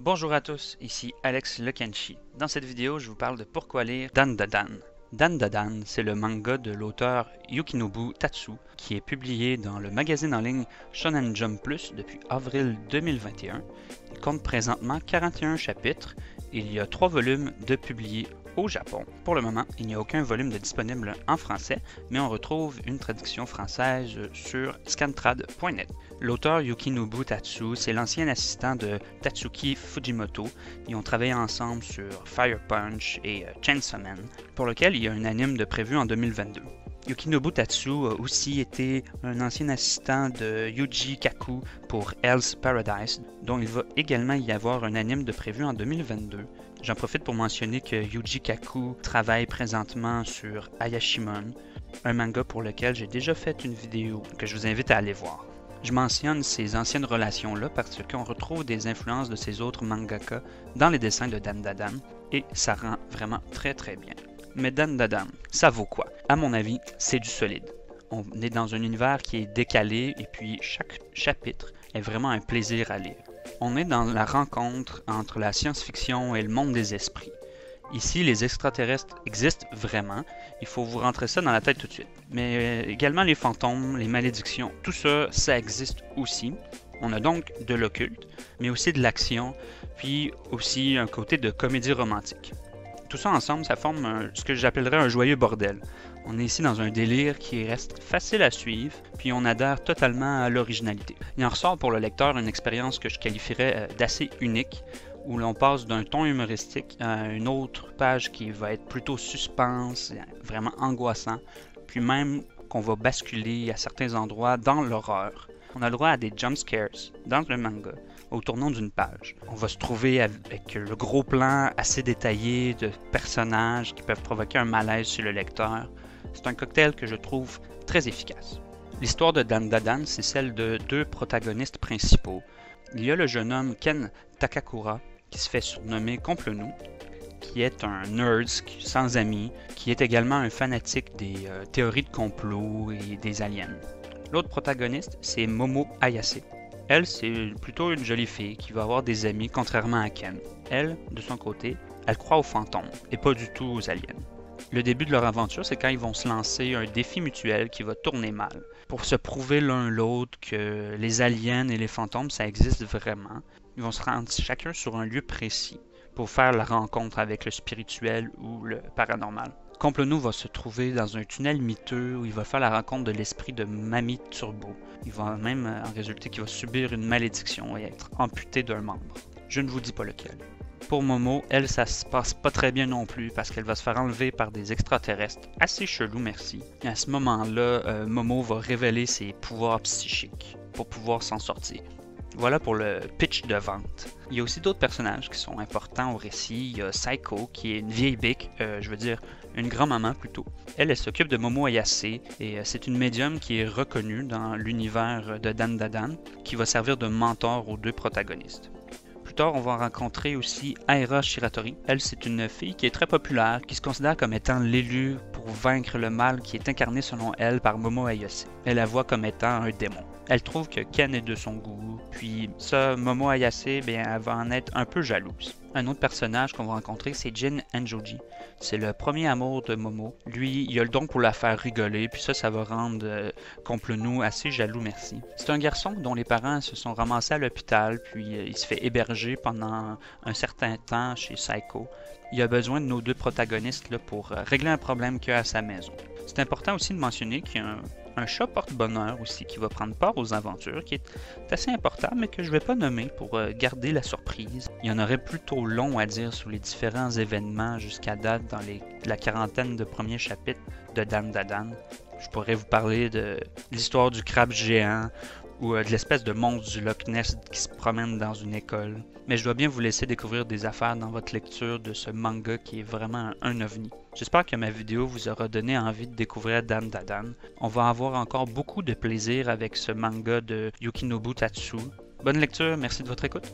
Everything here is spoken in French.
Bonjour à tous, ici Alex Le Kenshi. Dans cette vidéo, je vous parle de pourquoi lire Dandadan. Dandadan, c'est le manga de l'auteur Yukinobu Tatsu qui est publié dans le magazine en ligne Shonen Jump Plus depuis avril 2021. Il compte présentement 41 chapitres et il y a 3 volumes de publiés au Japon. Pour le moment, il n'y a aucun volume de disponible en français, mais on retrouve une traduction française sur scantrad.net. L'auteur Yukinobu Tatsu, c'est l'ancien assistant de Tatsuki Fujimoto. Ils ont travaillé ensemble sur Fire Punch et Chainsaw Man, pour lequel il y a un anime de prévu en 2022. Yukinobu Tatsu a aussi été un ancien assistant de Yuji Kaku pour Hell's Paradise, dont il va également y avoir un anime de prévu en 2022. J'en profite pour mentionner que Yuji Kaku travaille présentement sur Ayashimon, un manga pour lequel j'ai déjà fait une vidéo que je vous invite à aller voir. Je mentionne ces anciennes relations-là parce qu'on retrouve des influences de ces autres mangaka dans les dessins de Dandadan et ça rend vraiment très bien. Mais Dandadan, ça vaut quoi? À mon avis, c'est du solide. On est dans un univers qui est décalé et puis chaque chapitre est vraiment un plaisir à lire. On est dans la rencontre entre la science-fiction et le monde des esprits. Ici, les extraterrestres existent vraiment. Il faut vous rentrer ça dans la tête tout de suite. Mais également les fantômes, les malédictions, tout ça, ça existe aussi. On a donc de l'occulte, mais aussi de l'action, puis aussi un côté de comédie romantique. Tout ça ensemble, ça forme ce que j'appellerais un joyeux bordel. On est ici dans un délire qui reste facile à suivre, puis on adhère totalement à l'originalité. Il en ressort pour le lecteur une expérience que je qualifierais d'assez unique, où l'on passe d'un ton humoristique à une autre page qui va être plutôt suspense, vraiment angoissant, puis même qu'on va basculer à certains endroits dans l'horreur. On a le droit à des jump scares dans le manga au tournant d'une page. On va se trouver avec le gros plan assez détaillé de personnages qui peuvent provoquer un malaise chez le lecteur. C'est un cocktail que je trouve très efficace. L'histoire de Dandadan, c'est celle de deux protagonistes principaux. Il y a le jeune homme Ken Takakura, qui se fait surnommer Complenu, qui est un nerd sans amis, qui est également un fanatique des théories de complot et des aliens. L'autre protagoniste, c'est Momo Ayase. Elle, c'est plutôt une jolie fille qui va avoir des amis, contrairement à Ken. Elle, de son côté, elle croit aux fantômes et pas du tout aux aliens. Le début de leur aventure, c'est quand ils vont se lancer un défi mutuel qui va tourner mal. Pour se prouver l'un l'autre que les aliens et les fantômes, ça existe vraiment, ils vont se rendre chacun sur un lieu précis pour faire la rencontre avec le spirituel ou le paranormal. Complenu va se trouver dans un tunnel miteux où il va faire la rencontre de l'esprit de Mamie Turbo. Il va même en résulter qu'il va subir une malédiction et être amputé d'un membre. Je ne vous dis pas lequel. Pour Momo, elle, ça se passe pas très bien non plus parce qu'elle va se faire enlever par des extraterrestres assez chelous, merci. Et à ce moment-là, Momo va révéler ses pouvoirs psychiques pour pouvoir s'en sortir. Voilà pour le pitch de vente. Il y a aussi d'autres personnages qui sont importants au récit. Il y a Saiko, qui est une vieille bique, une grand-maman plutôt. Elle s'occupe de Momo Ayase et c'est une médium qui est reconnue dans l'univers de Dandadan, qui va servir de mentor aux deux protagonistes. Plus tard, on va rencontrer aussi Aira Shiratori. Elle, c'est une fille qui est très populaire, qui se considère comme étant l'élue pour vaincre le mal qui est incarné selon elle par Momo Ayase. Elle la voit comme étant un démon. Elle trouve que Ken est de son goût, puis ça, Momo Ayase, elle va en être un peu jalouse. Un autre personnage qu'on va rencontrer, c'est Jin Enjoji. C'est le premier amour de Momo. Lui, il a le don pour la faire rigoler, puis ça va rendre Complenu assez jaloux, merci. C'est un garçon dont les parents se sont ramassés à l'hôpital, puis il se fait héberger pendant un certain temps chez Saiko. Il a besoin de nos deux protagonistes là, pour régler un problème qu'il a à sa maison. C'est important aussi de mentionner qu'il y a un chat porte-bonheur aussi qui va prendre part aux aventures, qui est assez important, mais que je ne vais pas nommer pour garder la surprise. Il y en aurait plutôt long à dire sur les différents événements jusqu'à date dans la quarantaine de premiers chapitres de Dandadan. Je pourrais vous parler de l'histoire du crabe géant ou de l'espèce de monstre du Loch Ness qui se promène dans une école. Mais je dois bien vous laisser découvrir des affaires dans votre lecture de ce manga qui est vraiment un ovni. J'espère que ma vidéo vous aura donné envie de découvrir Dandadan. On va avoir encore beaucoup de plaisir avec ce manga de Yukinobu Tatsu. Bonne lecture, merci de votre écoute.